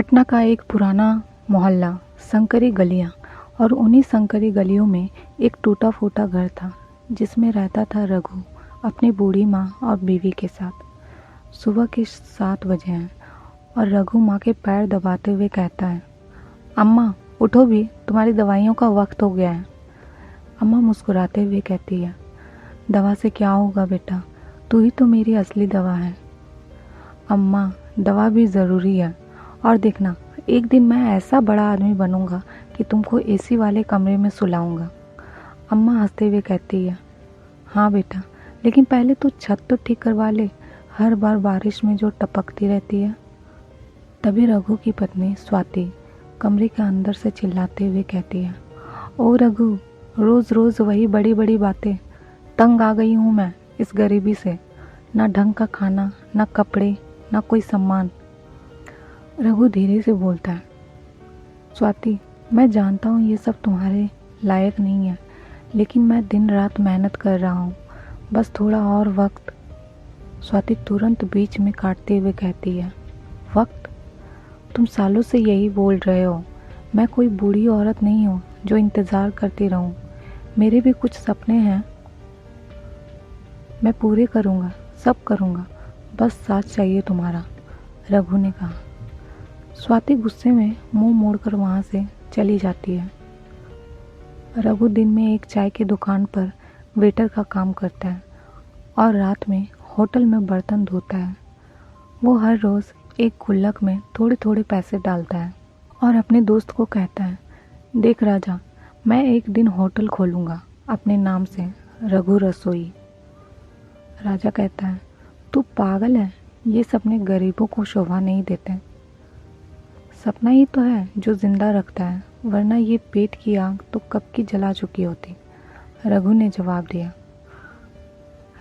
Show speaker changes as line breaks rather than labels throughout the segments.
पटना का एक पुराना मोहल्ला, संकरी गलियां, और उन्हीं संकरी गलियों में एक टूटा फूटा घर था जिसमें रहता था रघु अपनी बूढ़ी माँ और बीवी के साथ। सुबह के 7 बजे हैं और रघु माँ के पैर दबाते हुए कहता है, अम्मा उठो भी, तुम्हारी दवाइयों का वक्त हो गया है। अम्मा मुस्कुराते हुए कहती है, दवा से क्या होगा बेटा, तू ही तो मेरी असली दवा है। अम्मा दवा भी ज़रूरी है, और देखना एक दिन मैं ऐसा बड़ा आदमी बनूंगा कि तुमको एसी वाले कमरे में सुलाऊंगा। अम्मा हंसते हुए कहती है, हाँ बेटा, लेकिन पहले तो छत तो ठीक करवा ले, हर बार बारिश में जो टपकती रहती है। तभी रघु की पत्नी स्वाति कमरे के अंदर से चिल्लाते हुए कहती है, ओ रघु, रोज़ रोज़ वही बड़ी बड़ी बातें, तंग आ गई हूँ मैं इस गरीबी से, ना ढंग का खाना, ना कपड़े, ना कोई सम्मान। रघु धीरे से बोलता है, स्वाति मैं जानता हूँ ये सब तुम्हारे लायक नहीं है, लेकिन मैं दिन रात मेहनत कर रहा हूँ, बस थोड़ा और वक्त। स्वाति तुरंत बीच में काटते हुए कहती है, वक्त? तुम सालों से यही बोल रहे हो। मैं कोई बूढ़ी औरत नहीं हूँ जो इंतज़ार करती रहूँ। मेरे भी कुछ सपने हैं, मैं पूरे करूँगा, सब करूँगा, बस साथ चाहिए तुम्हारा, रघु ने कहा। स्वाति गुस्से में मुंह मोड़कर वहाँ से चली जाती है। रघु दिन में एक चाय की दुकान पर वेटर का काम करता है और रात में होटल में बर्तन धोता है। वो हर रोज़ एक गुल्लक में थोड़े थोड़े पैसे डालता है और अपने दोस्त को कहता है, देख राजा, मैं एक दिन होटल खोलूँगा अपने नाम से, रघु रसोई। राजा कहता है, तू पागल है, ये सपने गरीबों को शोभा नहीं देते। सपना ही तो है जो जिंदा रखता है, वरना ये पेट की आग तो कब की जला चुकी होती, रघु ने जवाब दिया।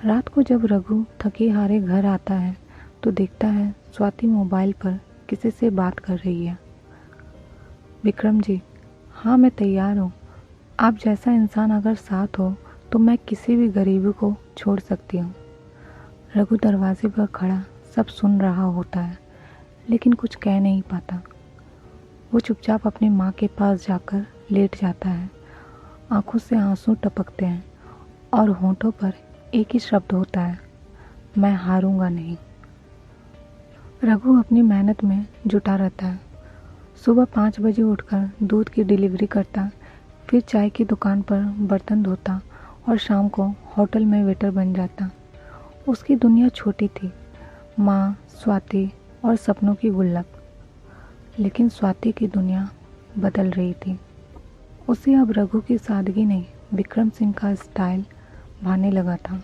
रात को जब रघु थके हारे घर आता है तो देखता है स्वाति मोबाइल पर किसी से बात कर रही है। विक्रम जी, हाँ मैं तैयार हूँ, आप जैसा इंसान अगर साथ हो तो मैं किसी भी गरीबी को छोड़ सकती हूँ। रघु दरवाजे पर खड़ा सब सुन रहा होता है, लेकिन कुछ कह नहीं पाता। वो चुपचाप अपनी माँ के पास जाकर लेट जाता है। आंखों से आंसू टपकते हैं और होंठों पर एक ही शब्द होता है, मैं हारूंगा नहीं। रघु अपनी मेहनत में जुटा रहता है। सुबह 5 बजे उठकर दूध की डिलीवरी करता, फिर चाय की दुकान पर बर्तन धोता और शाम को होटल में वेटर बन जाता। उसकी दुनिया छोटी थी, माँ, स्वाति और सपनों की गुल्लक। लेकिन स्वाति की दुनिया बदल रही थी। उसे अब रघु की सादगी नहीं, विक्रम सिंह का स्टाइल भाने लगा था।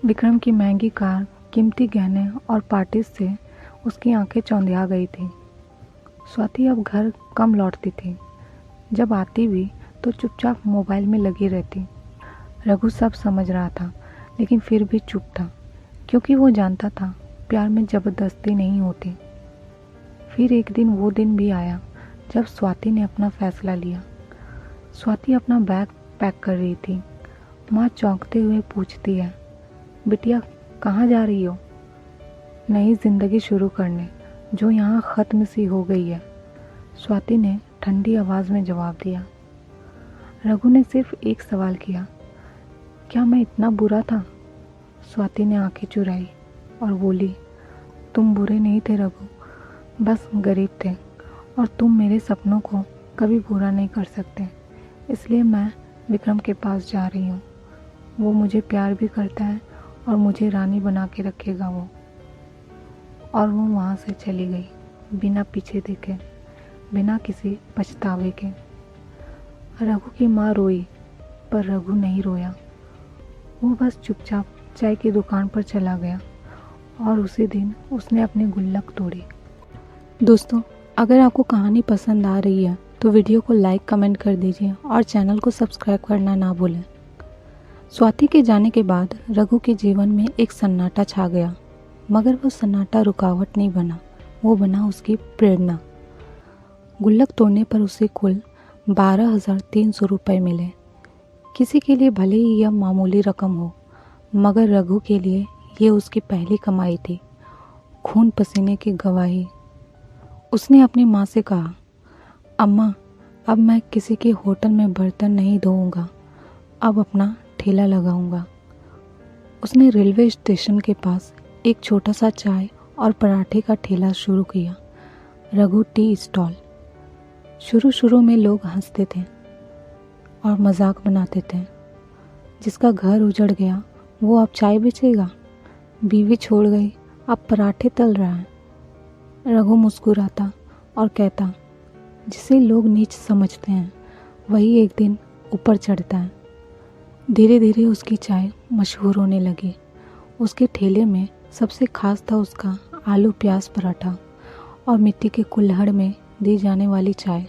विक्रम की महंगी कार, कीमती गहने और पार्टीज से उसकी आंखें चौंधिया गई थी। स्वाति अब घर कम लौटती थी, जब आती भी तो चुपचाप मोबाइल में लगी रहती। रघु सब समझ रहा था, लेकिन फिर भी चुप था, क्योंकि वो जानता था प्यार में ज़बरदस्ती नहीं होती। फिर एक दिन वो दिन भी आया जब स्वाति ने अपना फैसला लिया। स्वाति अपना बैग पैक कर रही थी। माँ चौंकते हुए पूछती है, बिटिया कहाँ जा रही हो? नई जिंदगी शुरू करने, जो यहाँ ख़त्म सी हो गई है, स्वाति ने ठंडी आवाज़ में जवाब दिया। रघु ने सिर्फ एक सवाल किया, क्या मैं इतना बुरा था? स्वाति ने आंखें चुराई और बोली, तुम बुरे नहीं थे रघु, बस गरीब थे, और तुम मेरे सपनों को कभी पूरा नहीं कर सकते, इसलिए मैं विक्रम के पास जा रही हूँ। वो मुझे प्यार भी करता है और मुझे रानी बना के रखेगा वो। और वो वहाँ से चली गई, बिना पीछे देखे, बिना किसी पछतावे के। रघु की माँ रोई, पर रघु नहीं रोया। वो बस चुपचाप चाय की दुकान पर चला गया और उसी दिन उसने अपनी गुल्लक तोड़ी। दोस्तों, अगर आपको कहानी पसंद आ रही है तो वीडियो को लाइक कमेंट कर दीजिए और चैनल को सब्सक्राइब करना ना भूलें। स्वाति के जाने के बाद रघु के जीवन में एक सन्नाटा छा गया, मगर वो सन्नाटा रुकावट नहीं बना, वो बना उसकी प्रेरणा। गुल्लक तोड़ने पर उसे कुल 12,300 रुपये मिले। किसी के लिए भले ही यह मामूली रकम हो, मगर रघु के लिए ये उसकी पहली कमाई थी, खून पसीने की गवाही। उसने अपनी माँ से कहा, अम्मा, अब मैं किसी के होटल में बर्तन नहीं धोऊंगा, अब अपना ठेला लगाऊंगा। उसने रेलवे स्टेशन के पास एक छोटा सा चाय और पराठे का ठेला शुरू किया, रघु टी स्टॉल। शुरू में लोग हंसते थे और मजाक बनाते थे, जिसका घर उजड़ गया वो अब चाय बेचेगा, बीवी छोड़ गई अब पराठे तल रहा है। रघु मुस्कुराता और कहता, जिसे लोग नीच समझते हैं वही एक दिन ऊपर चढ़ता है। धीरे धीरे उसकी चाय मशहूर होने लगी। उसके ठेले में सबसे खास था उसका आलू प्याज पराठा और मिट्टी के कुल्हड़ में दी जाने वाली चाय।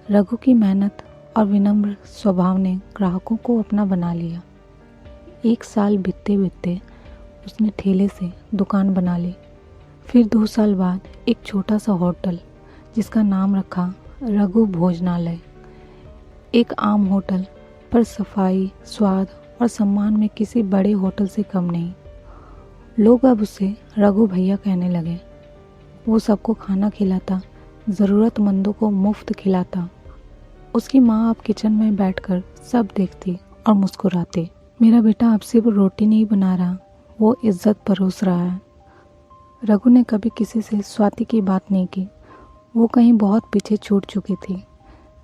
रघु की मेहनत और विनम्र स्वभाव ने ग्राहकों को अपना बना लिया। 1 साल बीतते बीतते उसने ठेले से दुकान बना ली। फिर 2 साल बाद एक छोटा सा होटल, जिसका नाम रखा रघु भोजनालय। एक आम होटल, पर सफाई, स्वाद और सम्मान में किसी बड़े होटल से कम नहीं। लोग अब उसे रघु भैया कहने लगे। वो सबको खाना खिलाता, ज़रूरतमंदों को मुफ्त खिलाता। उसकी माँ अब किचन में बैठकर सब देखती और मुस्कुराती। मेरा बेटा अब सिर्फ रोटी नहीं बना रहा, वो इज्जत परोस रहा है। रघु ने कभी किसी से स्वाति की बात नहीं की। वो कहीं बहुत पीछे छूट चुकी थी,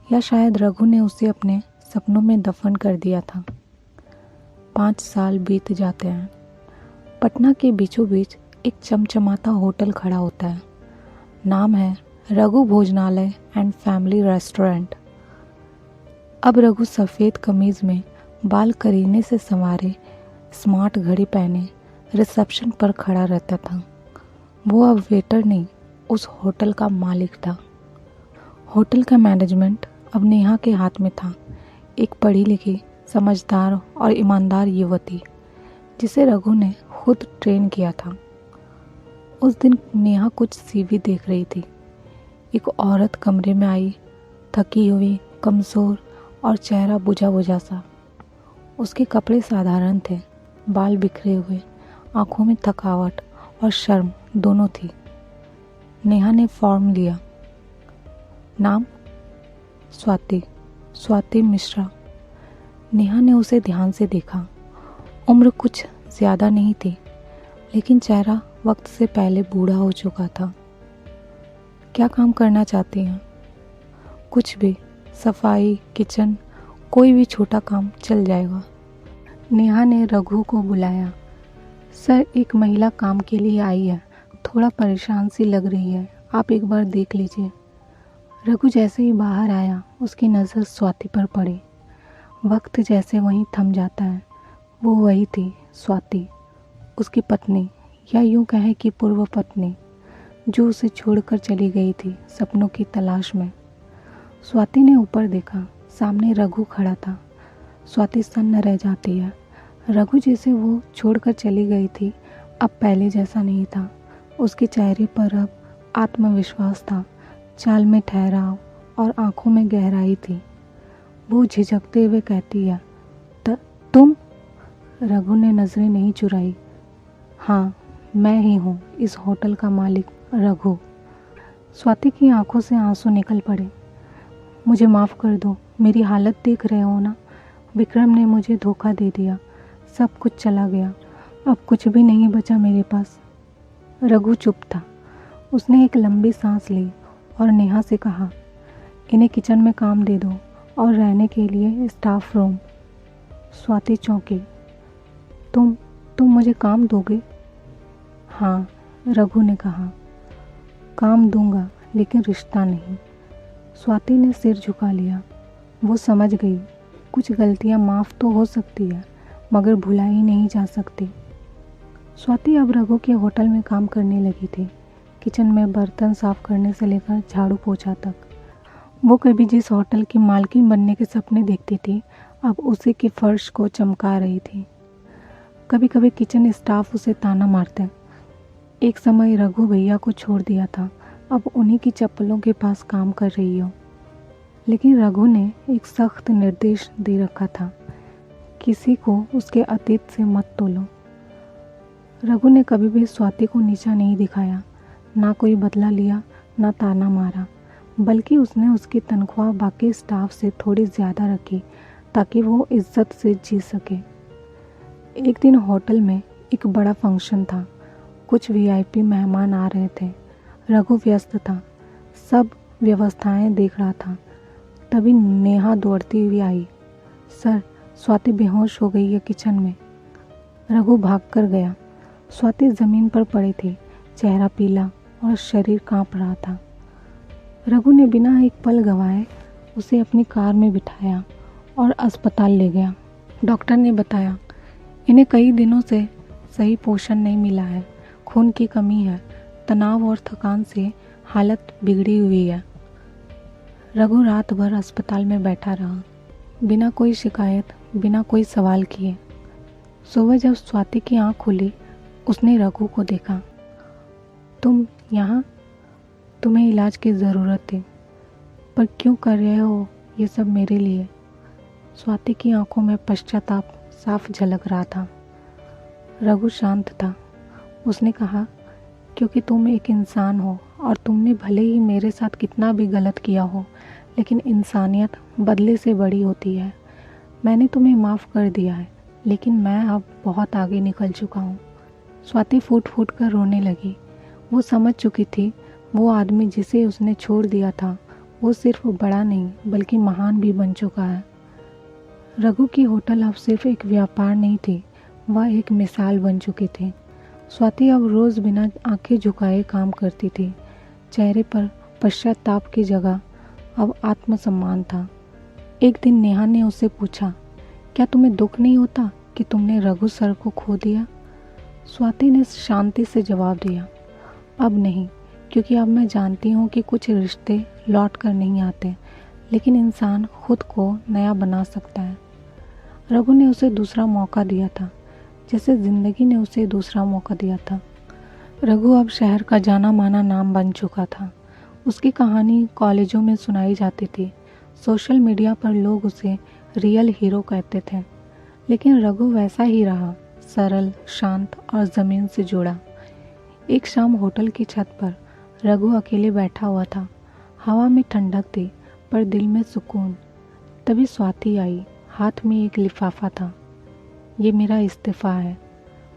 या शायद रघु ने उसे अपने सपनों में दफन कर दिया था। 5 साल बीत जाते हैं। पटना के बीचों बीच एक चमचमाता होटल खड़ा होता है। नाम है रघु भोजनालय एंड फैमिली रेस्टोरेंट। अब रघु सफ़ेद कमीज में बाल करीने से संवारे, स्मार्ट घड़ी पहने रिसेप्शन पर खड़ा रहता था। वो अब वेटर नहीं, उस होटल का मालिक था। होटल का मैनेजमेंट अब नेहा के हाथ में था, एक पढ़ी लिखी, समझदार और ईमानदार युवती, जिसे रघु ने खुद ट्रेन किया था। उस दिन नेहा कुछ सीवी देख रही थी। एक औरत कमरे में आई, थकी हुई, कमज़ोर और चेहरा बुझा बुझा सा। उसके कपड़े साधारण थे, बाल बिखरे हुए, आंखों में थकावट और शर्म दोनों थी। नेहा ने फॉर्म लिया। नाम? स्वाति मिश्रा। नेहा ने उसे ध्यान से देखा। उम्र कुछ ज़्यादा नहीं थी, लेकिन चेहरा वक्त से पहले बूढ़ा हो चुका था। क्या काम करना चाहती हैं? कुछ भी, सफाई, किचन, कोई भी छोटा काम चल जाएगा। नेहा ने रघु को बुलाया। सर, एक महिला काम के लिए आई है, थोड़ा परेशान सी लग रही है, आप एक बार देख लीजिए। रघु जैसे ही बाहर आया, उसकी नज़र स्वाति पर पड़ी। वक्त जैसे वहीं थम जाता है। वो वही थी स्वाति, उसकी पत्नी, या यूं कहें कि पूर्व पत्नी, जो उसे छोड़कर चली गई थी सपनों की तलाश में। स्वाति ने ऊपर देखा, सामने रघु खड़ा था। स्वाति सन्न रह जाती है। रघु जिसे वो छोड़कर चली गई थी, अब पहले जैसा नहीं था। उसके चेहरे पर अब आत्मविश्वास था, चाल में ठहराव और आंखों में गहराई थी। वो झिझकते हुए कहती है, तुम? रघु ने नजरें नहीं चुराई। हाँ, मैं ही हूँ इस होटल का मालिक, रघु। स्वाति की आंखों से आंसू निकल पड़े। मुझे माफ़ कर दो, मेरी हालत देख रहे हो ना। विक्रम ने मुझे धोखा दे दिया, सब कुछ चला गया, अब कुछ भी नहीं बचा मेरे पास। रघु चुप था। उसने एक लंबी सांस ली और नेहा से कहा, इन्हें किचन में काम दे दो और रहने के लिए स्टाफ रूम। स्वाति चौंकी। तुम मुझे काम दोगे? हाँ, रघु ने कहा, काम दूंगा, लेकिन रिश्ता नहीं। स्वाति ने सिर झुका लिया। वो समझ गई, कुछ गलतियां माफ़ तो हो सकती है, मगर भुलाई नहीं जा सकती। स्वाति अब रघु के होटल में काम करने लगी थी, किचन में बर्तन साफ करने से लेकर झाड़ू पोछा तक। वो कभी जिस होटल की मालकिन बनने के सपने देखती थी, अब उसी के फर्श को चमका रही थी। कभी कभी किचन स्टाफ उसे ताना मारते। एक समय रघु भैया को छोड़ दिया था, अब उन्हीं की चप्पलों के पास काम कर रही हो। लेकिन रघु ने एक सख्त निर्देश दे रखा था, किसी को उसके अतीत से मत तोलो। रघु ने कभी भी स्वाति को नीचा नहीं दिखाया, ना कोई बदला लिया, ना ताना मारा, बल्कि उसने उसकी तनख्वाह बाकी स्टाफ से थोड़ी ज़्यादा रखी ताकि वो इज्जत से जी सके। एक दिन होटल में एक बड़ा फंक्शन था। कुछ वीआईपी मेहमान आ रहे थे। रघु व्यस्त था, सब व्यवस्थाएं देख रहा था। तभी नेहा दौड़ती हुई आई। सर, स्वाति बेहोश हो गई है किचन में। रघु भागकर गया। स्वाति ज़मीन पर पड़ी थी, चेहरा पीला और शरीर कांप रहा था। रघु ने बिना एक पल गंवाए उसे अपनी कार में बिठाया और अस्पताल ले गया। डॉक्टर ने बताया, इन्हें कई दिनों से सही पोषण नहीं मिला है, खून की कमी है, तनाव और थकान से हालत बिगड़ी हुई है। रघु रात भर अस्पताल में बैठा रहा, बिना कोई शिकायत, बिना कोई सवाल किए। सुबह जब स्वाति की आंख खुली, उसने रघु को देखा। तुम यहाँ? तुम्हें इलाज की ज़रूरत थी, पर क्यों कर रहे हो ये सब मेरे लिए? स्वाति की आंखों में पश्चाताप साफ झलक रहा था। रघु शांत था। उसने कहा, क्योंकि तुम एक इंसान हो और तुमने भले ही मेरे साथ कितना भी गलत किया हो, लेकिन इंसानियत बदले से बड़ी होती है। मैंने तुम्हें माफ़ कर दिया है, लेकिन मैं अब बहुत आगे निकल चुका हूँ। स्वाति फूट फूट कर रोने लगी। वो समझ चुकी थी, वो आदमी जिसे उसने छोड़ दिया था, वो सिर्फ बड़ा नहीं बल्कि महान भी बन चुका है। रघु की होटल अब सिर्फ एक व्यापार नहीं थी, वह एक मिसाल बन चुकी थी। स्वाति अब रोज़ बिना आंखें झुकाए काम करती थी। चेहरे पर पश्चाताप की जगह अब आत्मसम्मान था। एक दिन नेहा ने उससे पूछा, क्या तुम्हें दुख नहीं होता कि तुमने रघु सर को खो दिया? स्वाति ने शांति से जवाब दिया, अब नहीं, क्योंकि अब मैं जानती हूँ कि कुछ रिश्ते लौट कर नहीं आते, लेकिन इंसान खुद को नया बना सकता है। रघु ने उसे दूसरा मौका दिया था, जैसे ज़िंदगी ने उसे दूसरा मौका दिया था। रघु अब शहर का जाना माना नाम बन चुका था। उसकी कहानी कॉलेजों में सुनाई जाती थी। सोशल मीडिया पर लोग उसे रियल हीरो कहते थे। लेकिन रघु वैसा ही रहा, सरल, शांत और ज़मीन से जुड़ा। एक शाम होटल की छत पर रघु अकेले बैठा हुआ था। हवा में ठंडक थी, पर दिल में सुकून। तभी स्वाति आई। हाथ में एक लिफाफा था। ये मेरा इस्तीफ़ा है।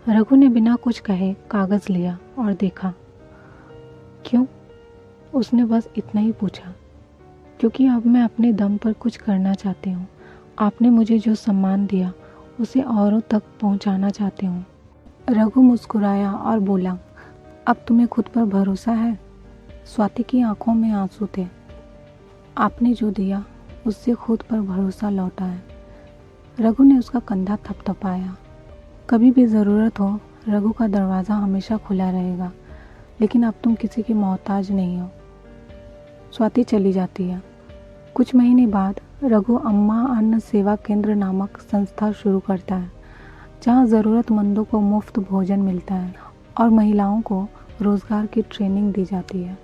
रघु ने बिना कुछ कहे कागज़ लिया और देखा। क्यों? उसने बस इतना ही पूछा। क्योंकि अब मैं अपने दम पर कुछ करना चाहती हूँ। आपने मुझे जो सम्मान दिया, उसे औरों तक पहुँचाना चाहती हूँ। रघु मुस्कुराया और बोला, अब तुम्हें खुद पर भरोसा है? स्वाति की आंखों में आंसू थे। आपने जो दिया, उससे खुद पर भरोसा लौटा है। रघु ने उसका कंधा थपथपाया। कभी भी ज़रूरत हो, रघु का दरवाज़ा हमेशा खुला रहेगा, लेकिन अब तुम किसी की मोहताज नहीं हो। स्वाति चली जाती है। कुछ महीने बाद रघु अम्मा अन्न सेवा केंद्र नामक संस्था शुरू करता है, जहाँ ज़रूरतमंदों को मुफ्त भोजन मिलता है और महिलाओं को रोज़गार की ट्रेनिंग दी जाती है।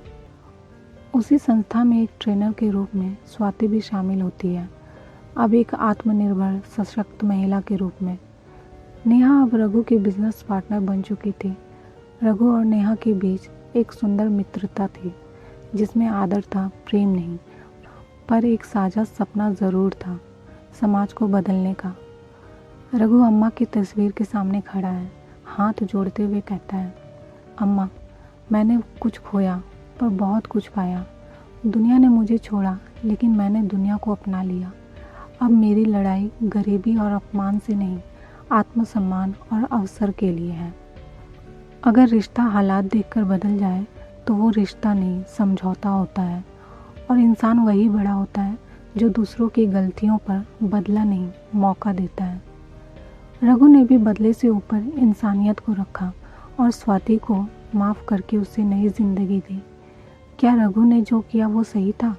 उसी संस्था में एक ट्रेनर के रूप में स्वाति भी शामिल होती है, अब एक आत्मनिर्भर सशक्त महिला के रूप में। नेहा अब रघु की बिजनेस पार्टनर बन चुकी थी। रघु और नेहा के बीच एक सुंदर मित्रता थी, जिसमें आदर था, प्रेम नहीं, पर एक साझा सपना ज़रूर था, समाज को बदलने का। रघु अम्मा की तस्वीर के सामने खड़ा है, हाथ जोड़ते हुए कहता है, अम्मा, मैंने कुछ खोया पर बहुत कुछ पाया। दुनिया ने मुझे छोड़ा, लेकिन मैंने दुनिया को अपना लिया। अब मेरी लड़ाई गरीबी और अपमान से नहीं, आत्मसम्मान और अवसर के लिए है। अगर रिश्ता हालात देखकर बदल जाए तो वो रिश्ता नहीं, समझौता होता है। और इंसान वही बड़ा होता है जो दूसरों की गलतियों पर बदला नहीं, मौका देता है। रघु ने भी बदले से ऊपर इंसानियत को रखा और स्वाति को माफ़ करके उसे नई ज़िंदगी दी। क्या रघु ने जो किया वो सही था?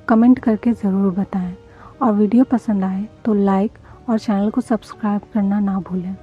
कमेंट करके ज़रूर बताएं और वीडियो पसंद आए तो लाइक और चैनल को सब्सक्राइब करना ना भूलें।